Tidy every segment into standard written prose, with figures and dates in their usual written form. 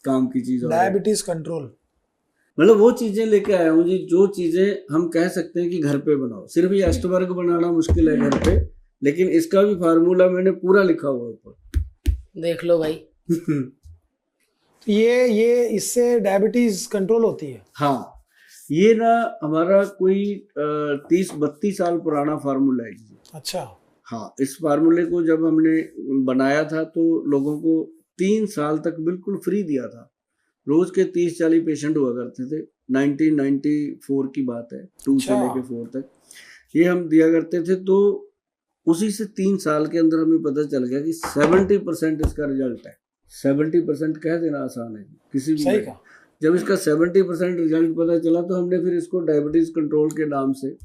काम की चीज। डायबिटीज कंट्रोल, मतलब वो चीजें लेके आया हूँ जी, जो चीजें हम कह सकते हैं कि घर पे बनाओ। सिर्फ ये अष्टवर्ग बनाना मुश्किल है घर पे, लेकिन इसका भी फार्मूला मैंने पूरा लिखा हुआ है ऊपर। देख लो भाई। ये इससे डायबिटीज कंट्रोल होती है। हाँ, ये ना हमारा कोई 30-32 साल पुराना फार्मूला है जी। अच्छा। हाँ, इस फार्मूले को जब हमने बनाया था तो लोगों को 3 साल तक बिल्कुल फ्री दिया था। रोज के 30-40 पेशेंट हुआ करते थे। 1994 की बात है, 2 से लेके 4 तक ये हम दिया करते थे। तो उसी से 3 साल के अंदर हमें पता चल गया कि 70% इसका रिजल्ट है। 70% कह देना आसान है किसी भी। सही कहा। जब इसका 70% रिजल्ट पता चला तो हमने फिर इसको डायबिटीज कंट्रोल के नाम से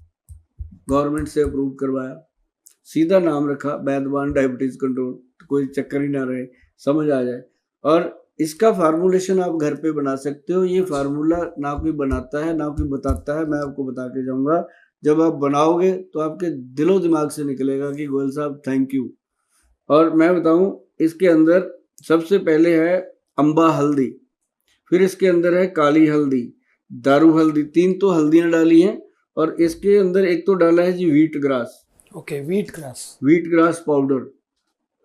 गवर्नमेंट से अप्रूव करवाया। सीधा नाम रखा वैद्यवान डायबिटीज कंट्रोल, कोई चक्कर ही ना रहे, समझ आ जाए। और इसका फार्मूलेशन आप घर पे बना सकते हो। ये फार्मूला ना कोई बनाता है ना कोई बताता है, मैं आपको बता के जाऊंगा। जब आप बनाओगे तो आपके दिलो दिमाग से निकलेगा कि गोयल साहब थैंक यू। और मैं बताऊं, इसके अंदर सबसे पहले है अम्बा हल्दी, फिर इसके अंदर है काली हल्दी, दारू हल्दी, 3 तो हल्दियां डाली हैं। और इसके अंदर एक तो डाला है जी wheat grass. Okay, wheat grass powder.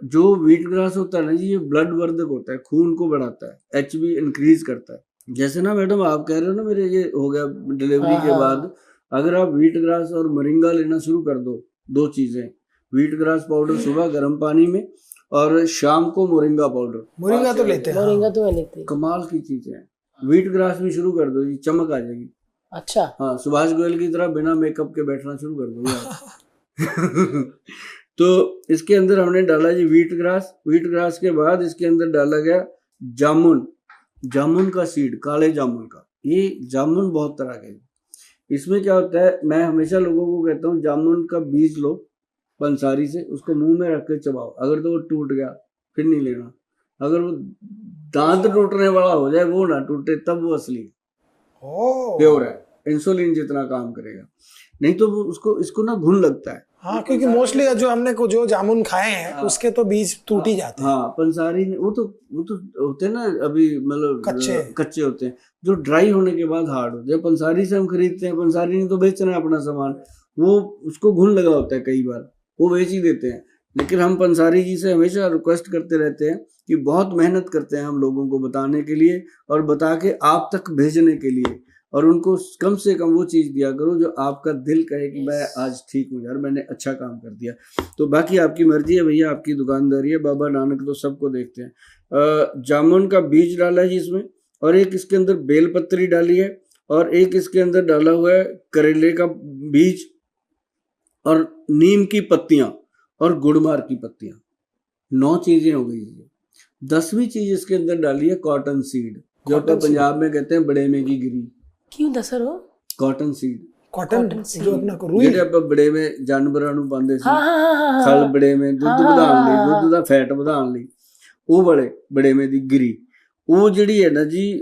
जो व्हीट ग्रास होता है ना जी, ये ब्लड वर्धक होता है, खून को बढ़ाता है, एचबी इंक्रीज करता है। जैसे ना मैडम आप कह रहे हो ना मेरे ये हो गया डिलीवरी के बाद, अगर आप व्हीट ग्रास और मोरिंगा लेना शुरू कर दो, 2 चीजें, व्हीट ग्रास पाउडर सुबह गर्म पानी में और शाम को मोरिंगा पाउडर। मोरिंगा तो लेते हैं। मोरिंगा तो मैं लेती हूँ। कमाल की चीजें हैं। व्हीट ग्रास भी शुरू कर दो जी, चमक आ जाएगी। अच्छा। हाँ, सुभाष गोयल की तरह बिना मेकअप के बैठना शुरू कर दो यार। तो इसके अंदर हमने डाला जी व्हीट ग्रास के बाद इसके अंदर डाला गया जामुन का सीड, काले जामुन का। ये जामुन बहुत तरह के, इसमें क्या होता है, मैं हमेशा लोगों को कहता हूँ जामुन का बीज लो पंसारी से, उसको मुंह में रख के चबाओ। अगर तो वो टूट गया फिर नहीं लेना। अगर वो दांत टूटने वाला हो जाए, वो ना टूटे, तब वो असली प्योर है, इंसुलिन जितना काम करेगा। नहीं तो वो इसको ना घुन लगता है। हाँ, क्योंकि मोस्टली जो जामुन खाए हैं उसके तो बीज टूट ही जाते हैं। हाँ, पंसारी वो तो होते हैं ना अभी, मतलब कच्चे होते हैं, जो ड्राई होने के बाद हार्ड होते हैं। पंसारी से हम खरीदते हैं, पंसारी ने तो बेचना है अपना सामान, वो उसको घुन लगा होता है, कई बार वो बेच ही देते हैं। लेकिन हम पंसारी जी से हमेशा रिक्वेस्ट करते रहते हैं कि बहुत मेहनत करते हैं हम लोगों को बताने के लिए और बता के आप तक भेजने के लिए, और उनको कम से कम वो चीज़ दिया करो जो आपका दिल कहे कि मैं आज ठीक हूँ यार, मैंने अच्छा काम कर दिया। तो बाकी आपकी मर्जी है भैया, आपकी दुकानदारी है। बाबा नानक तो सबको देखते हैं। जामुन का बीज डाला है जी इसमें, और एक इसके अंदर बेलपत्री डाली है, और एक इसके अंदर डाला हुआ है करेले का बीज, और नीम की पत्तियां, और गुड़मार की पत्तियां। 9 चीजें हो गई। 10वीं चीज इसके अंदर डाली है कॉटन सीड, जो अपन पंजाब में कहते हैं बड़े में की गिरी। क्यों दसर हो? कॉटन सीड जो अपना को रुई, ਜਿਹੜੇ ਆਪਾਂ ਬੜੇ में ਜਾਨਵਰਾਂ ਨੂੰ ਪਾਉਂਦੇ ਸੀ, हाँ ਖਲ ਬੜੇ में ਦੁੱਧ ਵਧਾਉਣ ਲਈ, ਦੁੱਧ ਦਾ ਫੈਟ ਵਧਾਉਣ ਲਈ, ਉਹ ਵਾਲੇ बड़े में ਦੀ गिरी। वो ਜਿਹੜੀ है ना जी,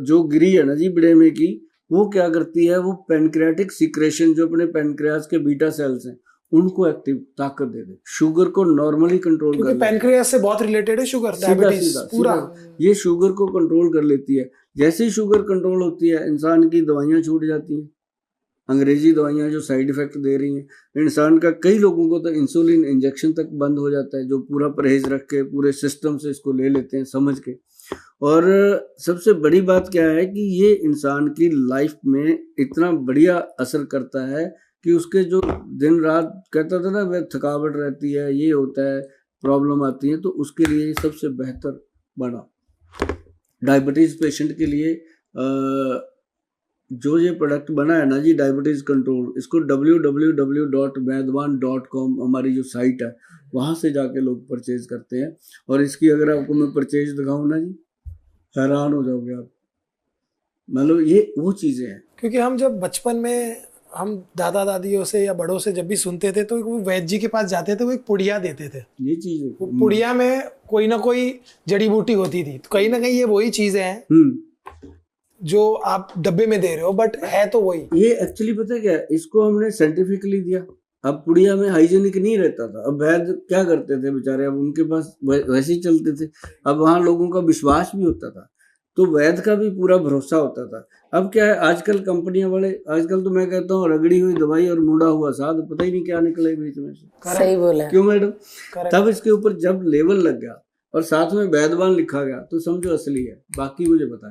जो गिरी है ना जी बड़े में की, वो क्या करती है, वो पैनक्रियाटिक सिक्रेशन, जो अपने पैनक्रियास के बीटा सेल्स हैं उनको एक्टिव ताकत दे दे, शुगर को नॉर्मली कंट्रोल कर, पैनक्रियास से बहुत रिलेटेड है शुगर, डायबिटीज पूरा ये शुगर को कंट्रोल कर लेती है। जैसे ही शुगर कंट्रोल होती है, इंसान की दवाइयां छूट जाती हैं, अंग्रेजी दवाइयां जो साइड इफेक्ट दे रही हैं इंसान का। कई लोगों को तो इंसुलिन इंजेक्शन तक बंद हो जाता है, जो पूरा परहेज रख के पूरे सिस्टम से इसको ले लेते हैं समझ के। और सबसे बड़ी बात क्या है कि ये इंसान की लाइफ में इतना बढ़िया असर करता है कि उसके जो दिन रात कहता था ना, वह थकावट रहती है, ये होता है, प्रॉब्लम आती है, तो उसके लिए सबसे बेहतर बना। डायबिटीज़ पेशेंट के लिए जो ये प्रोडक्ट बना है ना जी, डायबिटीज़ कंट्रोल, इसको www.vaidwan.com हमारी जो साइट है वहाँ से जाके लोग परचेज करते हैं। और इसकी अगर आपको मैं परचेज दिखाऊँ ना जी, हैरान हो जाओगे आप। मतलब ये वो चीज़ें हैं, क्योंकि हम जब बचपन में हम दादा दादियों से या बड़ों से जब भी सुनते थे तो वो वैद्य जी के पास जाते थे, वो एक पुड़िया देते थे। ये चीज़ वो पुड़िया में कोई ना कोई जड़ी बूटी होती थी, तो कहीं ना कहीं ये वही चीजें हैं जो आप डब्बे में दे रहे हो, बट है तो वही। ये एक्चुअली पता है क्या, इसको हमने साइंटिफिकली दिया। अब पुड़िया में हाइजीनिक नहीं रहता था, अब वैद्य क्या करते थे बेचारे, अब उनके पास वैसे ही चलते थे। अब वहाँ लोगों का विश्वास भी होता था। तो वैद्य का भी पूरा भरोसा होता था। अब क्या है, आजकल कंपनियां वाले, आजकल तो मैं कहता हूँ रगड़ी हुई दवाई और मुड़ा हुआ साध, पता ही नहीं क्या निकले बीच में से। सही बोला। क्यों मैडम? तब इसके ऊपर जब लेवल लग गया और साथ में वैद्यवान लिखा गया तो समझो असली है। बाकी मुझे पता नहीं।